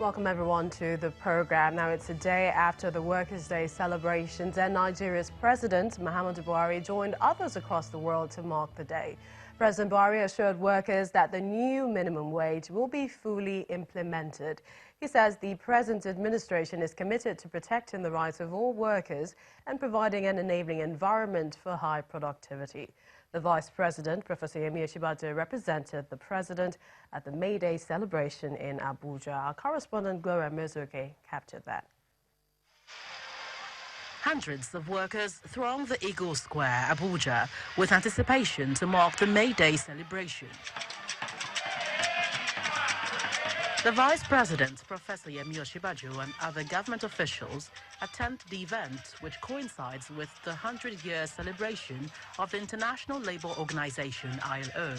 Welcome everyone to the program. Now it's a day after the Workers' Day celebrations and Nigeria's President Muhammadu Buhari joined others across the world to mark the day. President Buhari assured workers that the new minimum wage will be fully implemented. He says the present administration is committed to protecting the rights of all workers and providing an enabling environment for high productivity. The Vice President, Professor Yemi Osinbajo, represented the President at the May Day celebration in Abuja. Our correspondent Gloria Mozoke captured that. Hundreds of workers thronged the Eagle Square, Abuja, with anticipation to mark the May Day celebration. The Vice President, Professor Yemi Osinbajo, and other government officials attend the event, which coincides with the 100-year celebration of the International Labour Organization, ILO.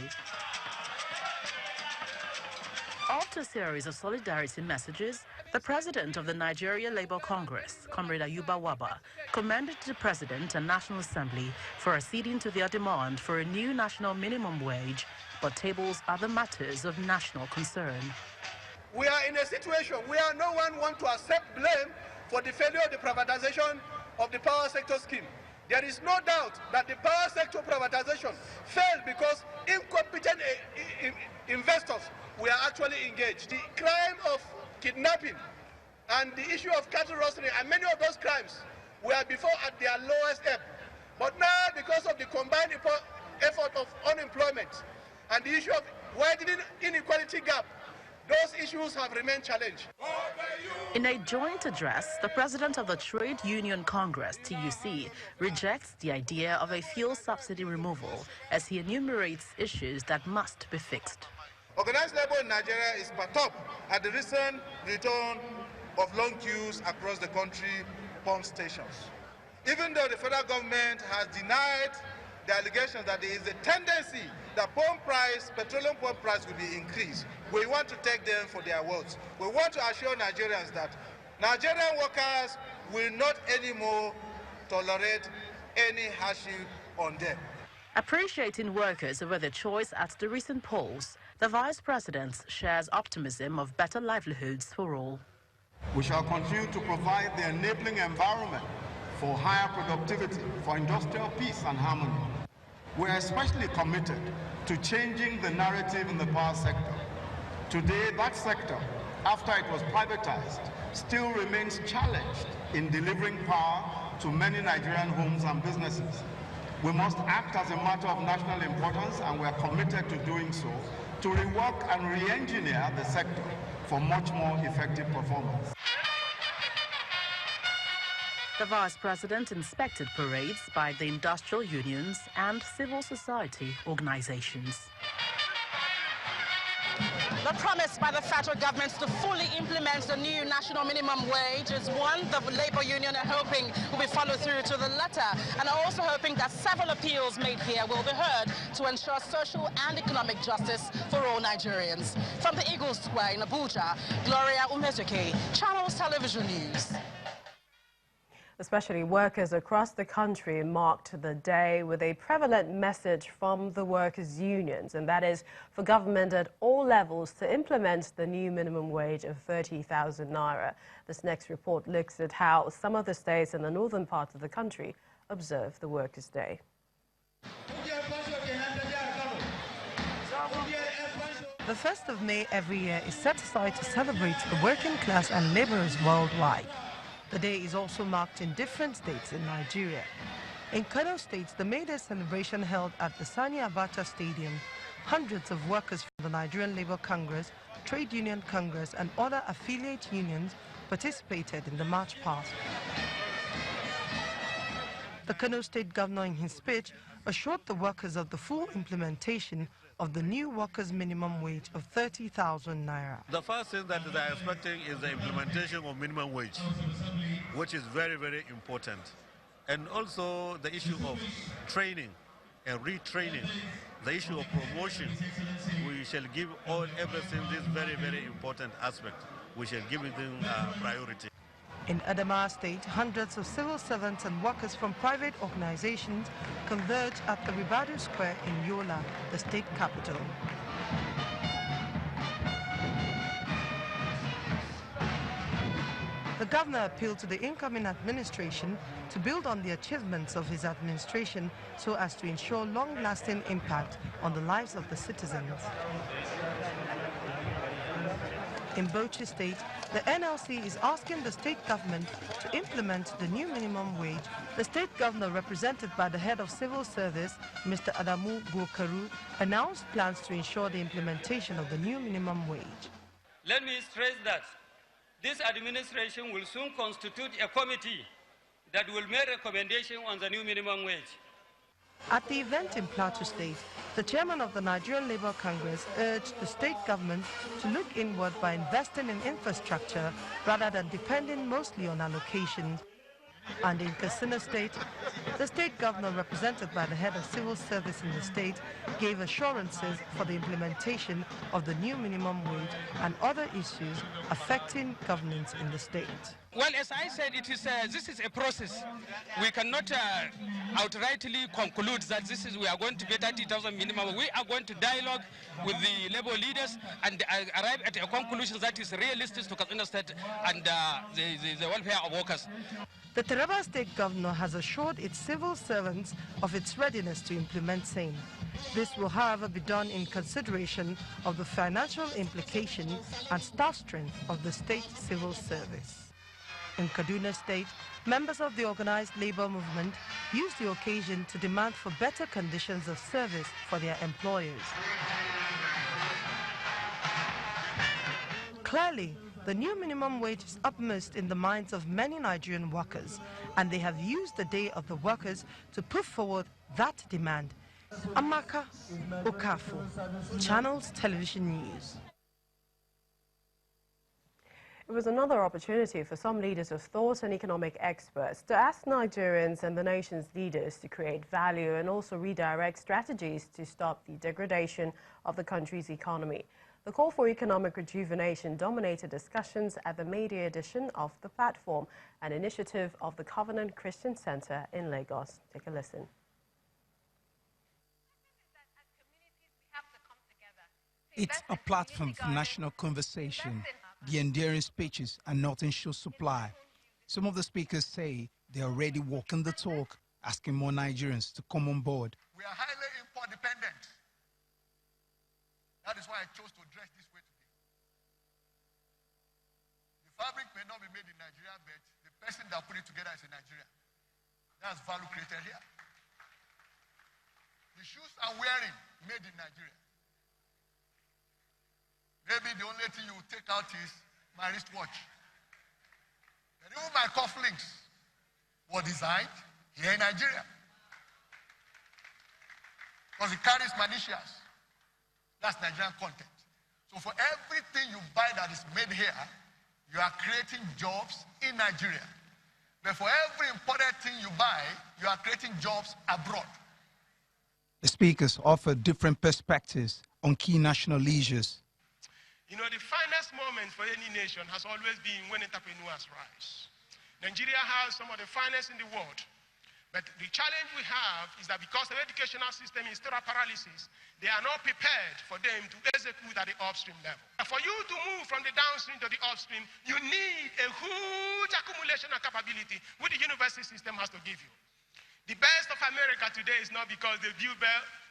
After a series of solidarity messages, the President of the Nigerian Labour Congress, Comrade Ayuba Waba, commended the President and National Assembly for acceding to their demand for a new national minimum wage, but tables other matters of national concern. We are in a situation where no one wants to accept blame for the failure of the privatization of the power sector scheme. There is no doubt that the power sector privatization failed because incompetent investors were actually engaged. The crime of kidnapping and the issue of cattle rustling and many of those crimes were before at their lowest ebb. But now, because of the combined effort of unemployment and the issue of widening inequality gap, those issues have remained challenged. In a joint address, the President of the Trade Union Congress, TUC, rejects the idea of a fuel subsidy removal as he enumerates issues that must be fixed. Organized labor in Nigeria is perturbed at the recent return of long queues across the country pump stations. Even though the federal government has denied the allegation that there is a tendency that petroleum pump price will be increased, we want to take them for their words. We want to assure Nigerians that Nigerian workers will not anymore tolerate any hardship on them. Appreciating workers over their choice at the recent polls, the Vice President shares optimism of better livelihoods for all. We shall continue to provide the enabling environment for higher productivity, for industrial peace and harmony. We are especially committed to changing the narrative in the power sector. Today, that sector, after it was privatized, still remains challenged in delivering power to many Nigerian homes and businesses. We must act as a matter of national importance, and we are committed to doing so, to rework and re-engineer the sector for much more effective performance. The Vice President inspected parades by the industrial unions and civil society organizations. The promise by the federal government to fully implement the new national minimum wage is one the labor union are hoping will be followed through to the letter, and are also hoping that several appeals made here will be heard to ensure social and economic justice for all Nigerians. From the Eagle Square in Abuja, Gloria Mozoke, Channels Television News. Especially workers across the country marked the day with a prevalent message from the workers' unions, and that is for government at all levels to implement the new minimum wage of 30,000 naira. This next report looks at how some of the states in the northern part of the country observe the Workers' Day. The 1st of May every year is set aside to celebrate the working class and laborers worldwide. The day is also marked in different states in Nigeria. In Kano State, the May Day celebration held at the Sani Abacha Stadium, hundreds of workers from the Nigerian Labour Congress, Trade Union Congress and other affiliate unions participated in the march past. The Kano State Governor in his speech assured the workers of the full implementation of the new workers' minimum wage of 30,000 naira. The first thing that they are expecting is the implementation of minimum wage, which is very, very important. And also the issue of training and retraining, the issue of promotion. We shall give everything this very, very important aspect. We shall give it priority. In Adamawa State, hundreds of civil servants and workers from private organizations converge at the Ribadu Square in Yola, the state capital. the governor appealed to the incoming administration to build on the achievements of his administration so as to ensure long-lasting impact on the lives of the citizens. In Bauchi State, the NLC is asking the state government to implement the new minimum wage. The state governor, represented by the head of civil service, Mr. Adamu Gokaru, announced plans to ensure the implementation of the new minimum wage. Let me stress that this administration will soon constitute a committee that will make recommendation on the new minimum wage. At the event in Plateau State, the chairman of the Nigerian Labour Congress urged the state government to look inward by investing in infrastructure rather than depending mostly on allocations. And in Katsina State, the state governor, represented by the head of civil service in the state, gave assurances for the implementation of the new minimum wage and other issues affecting governance in the state. Well, as I said, this is a process. We cannot outrightly conclude that we are going to get 30,000 minimum. We are going to dialogue with the labor leaders and arrive at a conclusion that is realistic to Katsina State and the welfare of workers. The Taraba State Governor has assured its civil servants of its readiness to implement same. This will, however, be done in consideration of the financial implication and staff strength of the state civil service. In Kaduna State, members of the organized labor movement used the occasion to demand for better conditions of service for their employers. Clearly, the new minimum wage is upmost in the minds of many Nigerian workers, and they have used the Day of the Workers to put forward that demand. Amaka Okafu, Channels Television News. It was another opportunity for some leaders of thought and economic experts to ask Nigerians and the nation's leaders to create value and also redirect strategies to stop the degradation of the country's economy. The call for economic rejuvenation dominated discussions at the media edition of The Platform, an initiative of the Covenant Christian Center in Lagos. Take a listen. It's a platform for national conversation. The endearing speeches are not in short supply. Some of the speakers say they're already walking the talk, asking more Nigerians to come on board. We are highly import dependent. That is why I chose to dress this way today. The fabric may not be made in Nigeria, but the person that put it together is in Nigeria. That's value created here. The shoes I'm wearing, made in Nigeria. Maybe the only thing you will take out is my wristwatch. And even my cufflinks were designed here in Nigeria. Because it carries my initials. That's Nigerian content. So for everything you buy that is made here, you are creating jobs in Nigeria. But for every imported thing you buy, you are creating jobs abroad. The speakers offered different perspectives on key national issues. You know, the finest moment for any nation has always been when entrepreneurs rise. Nigeria has some of the finest in the world. But the challenge we have is that because the educational system is still a paralysis, they are not prepared for them to execute at the upstream level. For you to move from the downstream to the upstream, you need a huge accumulation of capability which the university system has to give you. The best of America today is not because they build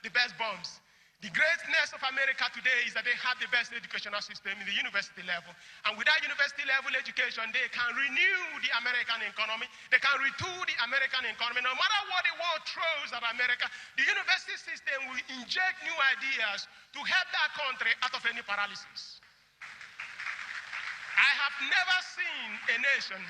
the best bombs. The greatness of America today is that they have the best educational system in the university level. And with that university level education, they can renew the American economy. They can retool the American economy. No matter what the world throws at America, the university system will inject new ideas to help that country out of any paralysis. I have never seen a nation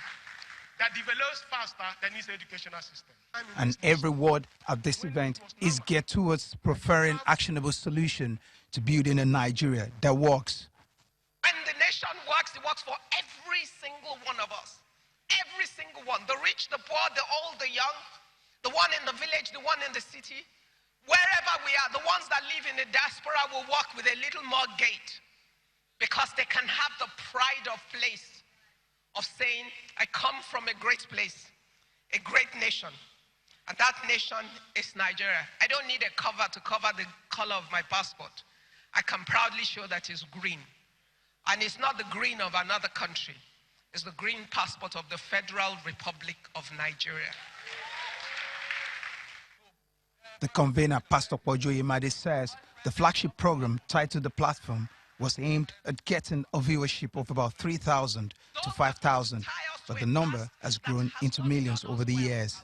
that develops faster than its educational system. And every word at this event is geared towards preferring actionable solution to building a Nigeria that works. When the nation works, it works for every single one of us. Every single one. The rich, the poor, the old, the young, the one in the village, the one in the city. Wherever we are, the ones that live in the diaspora will walk with a little more gait because they can have the pride of place of saying, I come from a great place, a great nation. And that nation is Nigeria. I don't need a cover to cover the color of my passport. I can proudly show that it's green. And it's not the green of another country. is the green passport of the Federal Republic of Nigeria. The convener, Pastor Pojo Yemade, says the flagship program tied to the platform was aimed at getting a viewership of about 3,000 to 5,000, but the number has grown into millions over the years.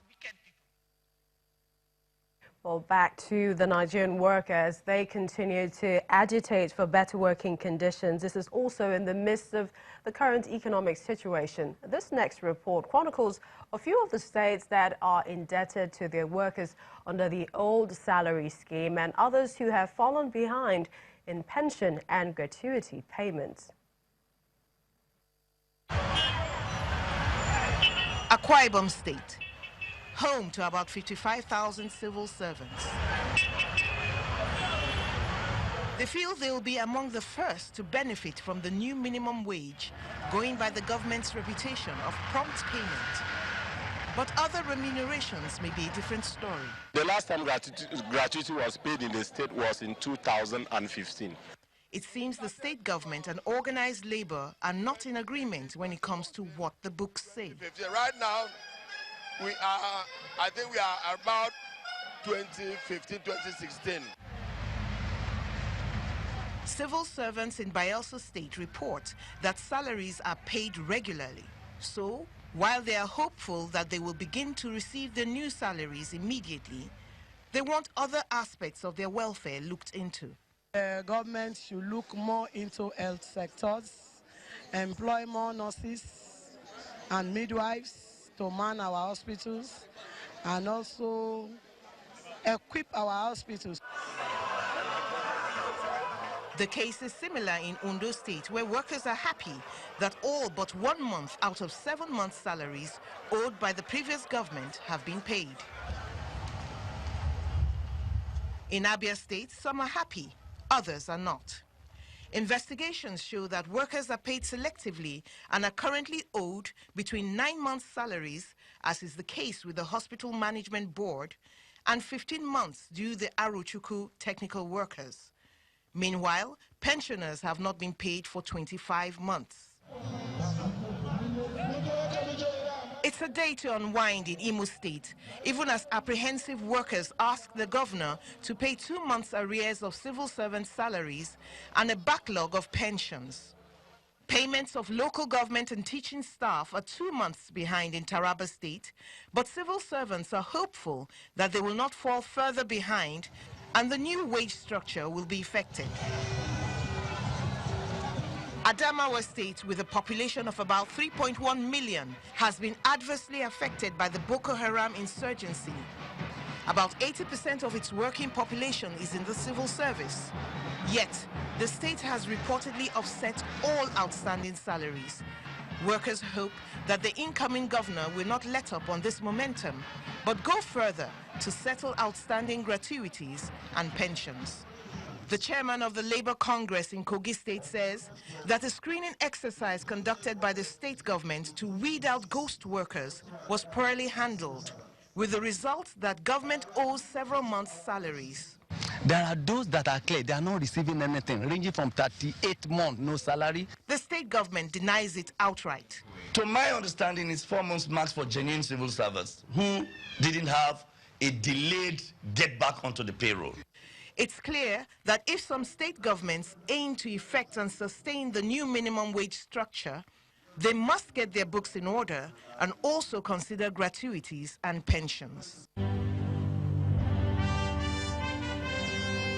Well, back to the Nigerian workers. They continue to agitate for better working conditions. This is also in the midst of the current economic situation. This next report chronicles a few of the states that are indebted to their workers under the old salary scheme and others who have fallen behind in pension and gratuity payments. Akwa Ibom State, home to about 55,000 civil servants. They feel they will be among the first to benefit from the new minimum wage, going by the government's reputation of prompt payment. But other remunerations may be a different story. The last time gratuity was paid in the state was in 2015. It seems the state government and organized labor are not in agreement when it comes to what the books say. Right now, I think we are about 2015, 2016. Civil servants in Bayelsa State report that salaries are paid regularly. So, while they are hopeful that they will begin to receive their new salaries immediately, they want other aspects of their welfare looked into. The government should look more into health sectors, employ more nurses and midwives to man our hospitals, and also equip our hospitals. The case is similar in Ondo State, where workers are happy that all but 1 month out of 7 months' salaries owed by the previous government have been paid. In Abia State, some are happy, others are not. Investigations show that workers are paid selectively and are currently owed between 9 months' salaries, as is the case with the Hospital Management Board, and 15 months due the Arochukwu technical workers. Meanwhile, pensioners have not been paid for 25 months. It's a day to unwind in Imo State, even as apprehensive workers ask the governor to pay 2 months' arrears of civil servant salaries and a backlog of pensions. Payments of local government and teaching staff are 2 months behind in Taraba State, but civil servants are hopeful that they will not fall further behind and the new wage structure will be effective. Adamawa State, with a population of about 3.1 million, has been adversely affected by the Boko Haram insurgency. About 80% of its working population is in the civil service. Yet, the state has reportedly offset all outstanding salaries. Workers hope that the incoming governor will not let up on this momentum, but go further to settle outstanding gratuities and pensions. The chairman of the Labour Congress in Kogi State says that a screening exercise conducted by the state government to weed out ghost workers was poorly handled, with the result that government owes several months' salaries. There are those that are clear, they are not receiving anything, ranging from 38 months, no salary. The state government denies it outright. To my understanding, it's 4 months max for genuine civil servants who didn't have a delayed get back onto the payroll. It's clear that if some state governments aim to effect and sustain the new minimum wage structure, they must get their books in order and also consider gratuities and pensions.